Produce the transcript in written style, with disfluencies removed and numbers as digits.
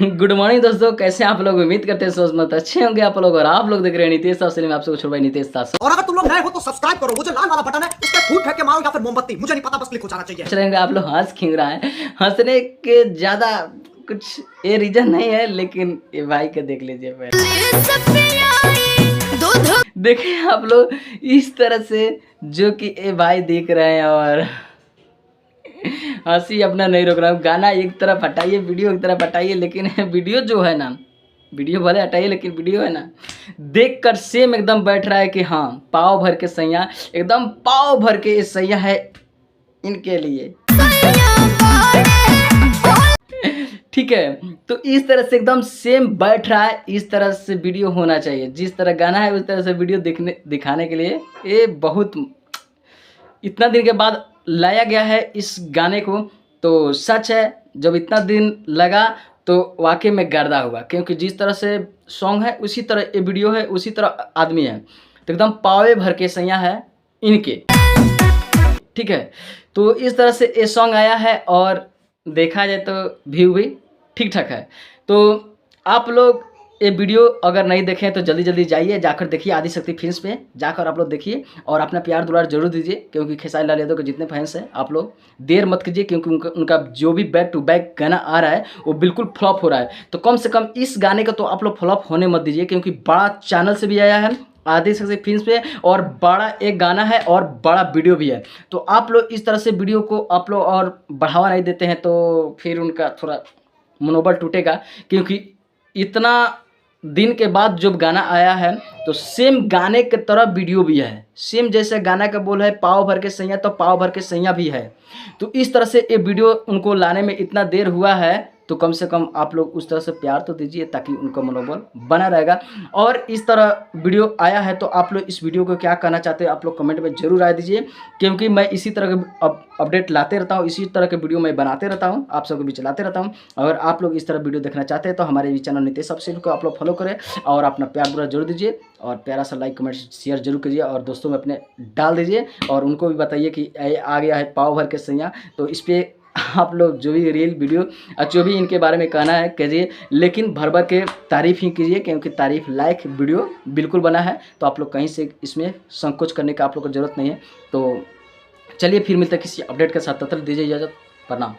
Good morning दोस्तों, कैसे हैं आप लोग। उम्मीद करते हैं सोच मत अच्छे होंगे आप लोग। और आप लोग देख रहे हैं नितेश साहब से, मैं आपसे छोड़ भाई नितेश साहब। और अगर तुम लोग नए हो तो सब्सक्राइब करो, वो जो लाल वाला बटन है उस पर फूट फेंक के मारो या फिर मोमबत्ती, मुझे नहीं पता, बस क्लिक हो जाना चाहिए। चलेंगे आप लोग हंस खिंग रहा है, हंसने के ज्यादा कुछ ये रीजन नहीं है, लेकिन ये भाई के देख लीजिए पहले। देखिए आप लोग इस तरह से जो कि ये भाई देख रहे हैं और हंसी अपना नहीं रोक रहा हूँ। गाना एक तरफ हटाइए, वीडियो एक तरफ हटाइए, लेकिन वीडियो जो है ना, वीडियो भले हटाइए लेकिन वीडियो है ना, देखकर सेम एकदम बैठ रहा है कि हाँ पाव भर के सैया, एकदम पाव भर के ये सैया है इनके लिए। ठीक है, तो इस तरह से एकदम सेम बैठ रहा है। इस तरह से वीडियो होना चाहिए, जिस तरह गाना है उस तरह से वीडियो दिखाने के लिए ये बहुत इतना दिन के बाद लाया गया है इस गाने को। तो सच है, जब इतना दिन लगा तो वाकई में गर्दा हुआ, क्योंकि जिस तरह से सॉन्ग है उसी तरह ये वीडियो है, उसी तरह आदमी है। तो एकदम पावे भर के सैया है इनके। ठीक है, तो इस तरह से ये सॉन्ग आया है और देखा जाए तो व्यू भी ठीक ठाक है। तो आप लोग ये वीडियो अगर नहीं देखें तो जल्दी जल्दी जाइए, जाकर देखिए आदिशक्ति फिल्म्स पे जाकर आप लोग देखिए और अपना प्यार दुलार जरूर दीजिए, क्योंकि खेसारी लाल यादव के जितने फैंस हैं आप लोग देर मत कीजिए, क्योंकि उनका जो भी बैक टू बैक गाना आ रहा है वो बिल्कुल फ्लॉप हो रहा है। तो कम से कम इस गाने का तो आप लोग फ्लॉप होने मत दीजिए, क्योंकि बड़ा चैनल से भी आया है आदिशक्ति फिल्म्स पे और बड़ा एक गाना है और बड़ा वीडियो भी है। तो आप लोग इस तरह से वीडियो को आप लोग और बढ़ावा नहीं देते हैं तो फिर उनका थोड़ा मनोबल टूटेगा, क्योंकि इतना दिन के बाद जब गाना आया है तो सेम गाने के तरह वीडियो भी है, सेम जैसे गाना का बोल है पाव भर के सैया, तो पाव भर के सैया भी है। तो इस तरह से ये वीडियो उनको लाने में इतना देर हुआ है, तो कम से कम आप लोग उस तरह से प्यार तो दीजिए ताकि उनका मनोबल बना रहेगा। और इस तरह वीडियो आया है तो आप लोग इस वीडियो को क्या कहना चाहते हैं आप लोग कमेंट में जरूर राय दीजिए, क्योंकि मैं इसी तरह के अपडेट लाते रहता हूँ, इसी तरह के वीडियो मैं बनाते रहता हूँ, आप सबके बीच लाते रहता हूँ। अगर आप लोग इस तरह वीडियो देखना चाहते हैं तो हमारे चैनल नितेश ऑफिशियल को आप लोग फॉलो करें और अपना प्यार दुलार जरूर दीजिए और प्यारा सा लाइक कमेंट शेयर जरूर कीजिए और दोस्तों में अपने डाल दीजिए और उनको भी बताइए कि आ गया है पाव भर के सैया। तो इस पर आप लोग जो भी रील वीडियो जो भी इनके बारे में कहना है करिए, लेकिन भर भर के तारीफ़ ही कीजिए, क्योंकि तारीफ़ लायक वीडियो बिल्कुल बना है। तो आप लोग कहीं से इसमें संकोच करने का आप लोग को ज़रूरत नहीं है। तो चलिए फिर मिलते हैं किसी अपडेट के साथ, तब तक दीजिए इजाज़त, प्रणाम।